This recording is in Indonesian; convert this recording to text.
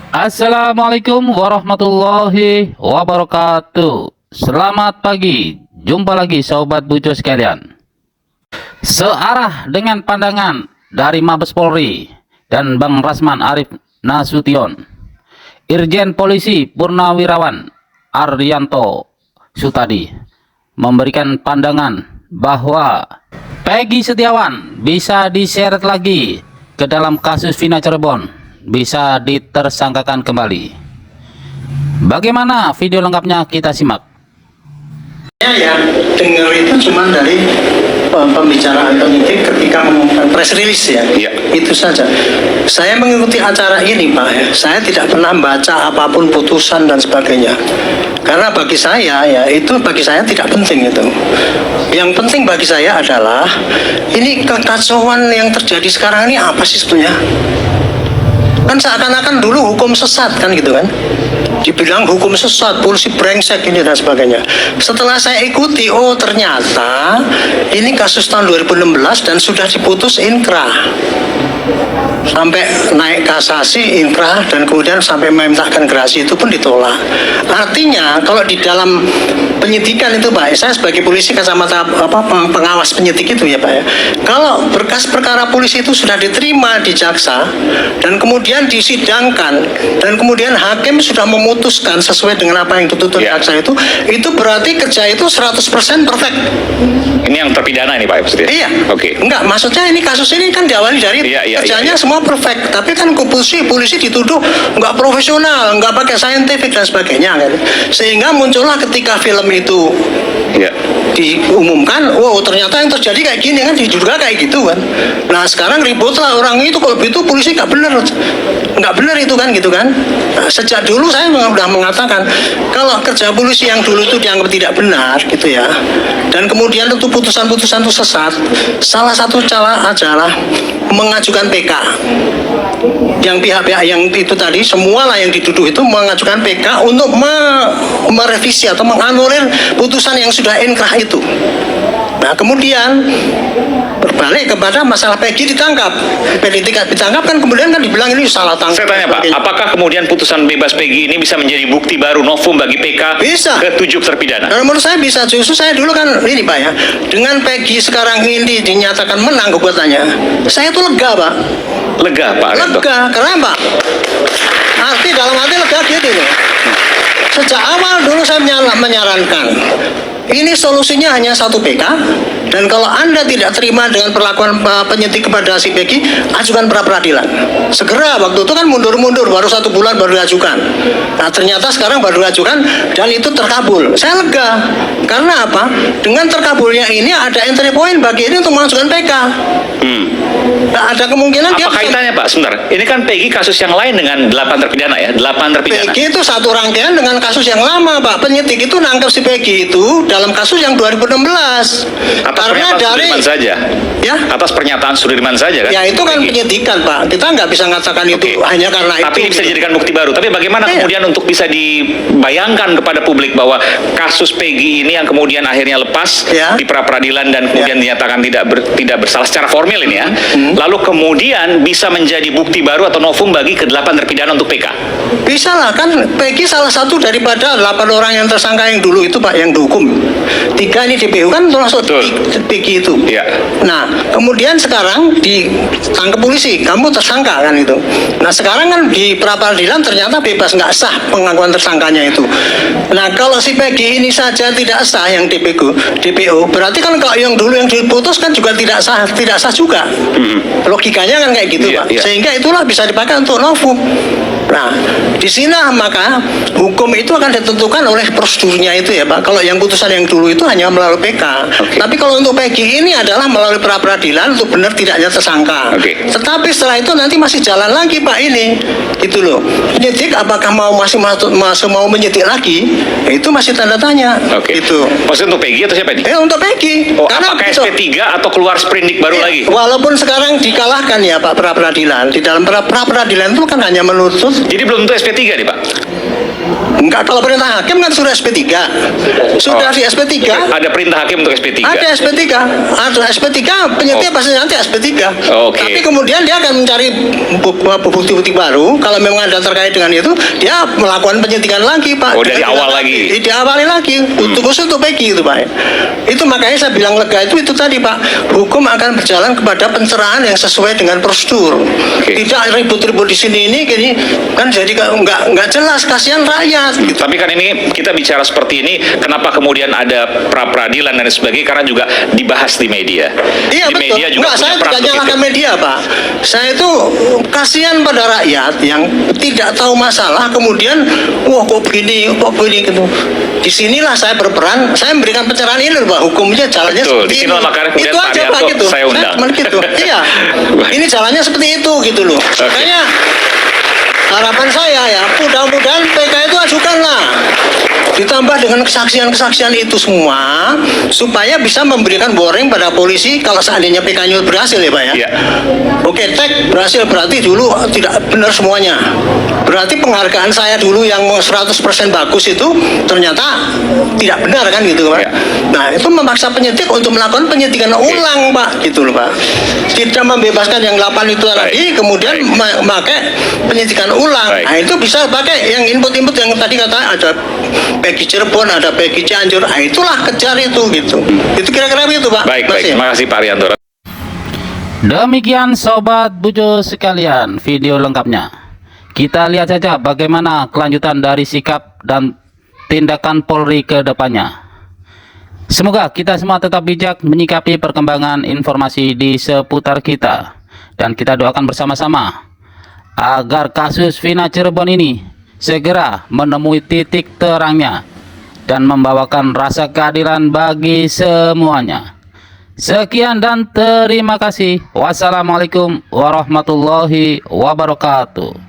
Assalamualaikum warahmatullahi wabarakatuh. Selamat pagi, jumpa lagi sobat bujo sekalian. Searah dengan pandangan dari Mabes Polri dan Bang Rasman Arif Nasution, Irjen Polisi Purnawirawan Ardianto Sutadi memberikan pandangan bahwa Peggy Setiawan bisa diseret lagi ke dalam kasus Vina Cirebon, bisa ditersangkakan kembali. Bagaimana video lengkapnya, kita simak. Ya, dengar itu cuma dari pembicaraan penyidik ketika mengumumkan press release ya. Itu saja. Saya mengikuti acara ini Pak ya. Saya tidak pernah baca apapun putusan dan sebagainya. Karena bagi saya ya itu bagi saya tidak penting itu. Yang penting bagi saya adalah ini kekacauan yang terjadi sekarang ini apa sih sebetulnya? Kan seakan-akan dulu hukum sesat kan gitu kan, dibilang hukum sesat, polisi brengsek ini dan sebagainya. Setelah saya ikuti, oh ternyata ini kasus tahun 2016 dan sudah diputus inkrah sampai naik kasasi inkrah dan kemudian sampai memintakan gerasi itu pun ditolak. Artinya kalau di dalam penyidikan itu Pak, saya sebagai polisi kacamata pengawas penyidik itu ya Pak ya, kalau berkas perkara polisi itu sudah diterima di jaksa dan kemudian disidangkan dan kemudian hakim sudah memutuskan sesuai dengan apa yang dituntut jaksa itu berarti kerja itu 100% perfect. Ini yang terpidana ini Pak maksudnya? Iya. Oke. Enggak, maksudnya ini kasus ini kan diawali dari kerjanya semua perfect, tapi kan polisi dituduh nggak profesional, nggak pakai saintifik dan sebagainya kan. Sehingga muncullah ketika film itu diumumkan, wow ternyata yang terjadi kayak gini kan, diduga kayak gitu kan. Nah sekarang ributlah orang itu kalau itu polisi nggak benar itu kan gitu kan. Nah, sejak dulu saya sudah mengatakan kalau kerja polisi yang dulu itu dianggap tidak benar gitu ya, dan kemudian tentu putusan-putusan itu sesat, salah satu cara adalah mengajukan PK. Yang pihak-pihak yang itu tadi semualah yang dituduh itu mengajukan PK untuk merevisi atau menganulir putusan yang sudah inkrah itu. Nah kemudian berbalik kepada masalah Peggy ditangkap, ditangkap kan kemudian kan dibilang ini salah tangkap. Saya tanya Pak, apakah kemudian putusan bebas Peggy ini bisa menjadi bukti baru novum bagi PK bisa. Ke 7 terpidana? Nah, menurut saya bisa. Justru saya dulu kan ini Pak ya, dengan Peggy sekarang ini dinyatakan menang gugatannya, saya tuh lega Pak. Lega Pak? Lega, kenapa? Arti dalam arti lega gitu loh. Sejak awal dulu saya menyarankan ini solusinya hanya satu PK, dan kalau Anda tidak terima dengan perlakuan penyidik kepada si Peggy, ajukan pra peradilan. Segera, waktu itu kan mundur-mundur, baru 1 bulan baru diajukan. Nah ternyata sekarang baru diajukan dan itu terkabul. Saya lega, karena apa? Dengan terkabulnya ini ada entry point bagi ini untuk mengajukan PK. Nah, ada kemungkinan apa kaitannya Pak? Sebentar, ini kan Peggy kasus yang lain dengan 8 terpidana ya, 8 terpidana. Peggy itu satu rangkaian dengan kasus yang lama Pak. Penyidik itu nangkep si Peggy itu dalam kasus yang 2016. Atas karena pernyataan dari Sudirman saja. Ya. Atas pernyataan Sudirman saja kan? Ya itu kan penyidikan Pak. Kita nggak bisa mengatakan itu hanya karena itu. Tapi ini bisa dijadikan bukti baru. Tapi bagaimana kemudian untuk bisa dibayangkan kepada publik bahwa kasus Peggy ini yang kemudian akhirnya lepas di pra peradilan dan kemudian dinyatakan tidak bersalah secara formil ini ya. Lalu kemudian bisa menjadi bukti baru atau novum bagi ke-8 terpidana untuk PK. Bisa lah, kan Peggy salah satu daripada 8 orang yang tersangka yang dulu itu Pak, yang dihukum. 3 ini DPU kan termasuk Peggy itu. Nah kemudian sekarang ditangkap polisi, kamu tersangka kan itu. Nah sekarang kan di pra peradilan ternyata bebas, nggak sah pengakuan tersangkanya itu. Nah kalau si Peggy ini saja tidak sah yang DPO, berarti kan kalau yang dulu yang diputus kan juga tidak sah juga. Logikanya kan kayak gitu Pak. Sehingga itulah bisa dipakai untuk novum. Nah, di sini maka hukum itu akan ditentukan oleh prosedurnya itu ya Pak. Kalau yang putusan yang dulu itu hanya melalui PK. Tapi kalau untuk Peggy ini adalah melalui pra peradilan untuk benar tidaknya tersangka. Tetapi setelah itu nanti masih jalan lagi Pak ini, gitu loh. Penyidik apakah masih mau menyidik lagi? Itu masih tanda tanya. Itu. Maksudnya untuk Peggy atau siapa ini? Untuk Peggy. Karena apakah SP3 atau keluar sprindik baru lagi? Walaupun sekarang dikalahkan ya Pak pra peradilan, di dalam pra peradilan itu kan hanya menuntut. Jadi belum tentu SP3 nih Pak? Enggak, kalau perintah hakim kan sudah SP3. Sudah di SP3. Ada perintah hakim untuk SP3. Ada SP3. Ada SP3, penyidik pasti nanti SP3. Oke. Tapi kemudian dia akan mencari bukti-bukti baru. Kalau memang ada terkait dengan itu, dia melakukan penyidikan lagi, Pak. Oh, dari awal lagi. Diawali lagi. Khusus untuk Peggy itu, Pak. Itu makanya saya bilang lega itu tadi, Pak. Hukum akan berjalan kepada pencerahan yang sesuai dengan prosedur. Tidak ribut-ribut di sini ini kan jadi nggak jelas, kasihan rakyat. Gitu. Tapi kan ini kita bicara seperti ini, kenapa kemudian ada pra peradilan dan sebagainya, karena juga dibahas di media. Iya, di betul. media juga Enggak, saya peran tidak untuk nyalahkan itu. media, Pak. Saya itu kasihan pada rakyat yang tidak tahu masalah, kemudian wah kok begini gitu. Disinilah saya berperan, saya memberikan pencerahan ini, Pak. Hukumnya jalannya Betul, seperti disinilah ini. makanya kemudian Itu Pak aja, Pak, Arianto gitu. saya undang. Cuma gitu. Iya. Ini jalannya seperti itu gitu loh. Makanya harapan saya ya, mudah-mudahan PK itu ajukanlah. Ditambah dengan kesaksian-kesaksian itu semua, supaya bisa memberikan warning pada polisi kalau seandainya PK-nya berhasil ya, Pak ya. Iya. Oke, berhasil berarti dulu tidak benar semuanya. Berarti penghargaan saya dulu yang 100% bagus itu ternyata tidak benar kan gitu, Pak. Iya. Nah, itu memaksa penyidik untuk melakukan penyidikan ulang, Pak, gitu loh, Pak. Tidak membebaskan yang 8 itu tadi, kemudian memakai penyidikan ulang. Baik. Nah, itu bisa pakai yang input-input yang tadi kata ada Peggy Cirebon, ada Peggy Cianjur. Nah, itulah kejar itu gitu. Itu kira-kira begitu, Pak. Baik, baik. Terima kasih Pak Arianto. Demikian Sobat Bujo sekalian video lengkapnya. Kita lihat saja bagaimana kelanjutan dari sikap dan tindakan Polri ke depannya. Semoga kita semua tetap bijak menyikapi perkembangan informasi di seputar kita. Dan kita doakan bersama-sama agar kasus Vina Cirebon ini segera menemui titik terangnya dan membawakan rasa keadilan bagi semuanya. Sekian dan terima kasih. Wassalamualaikum warahmatullahi wabarakatuh.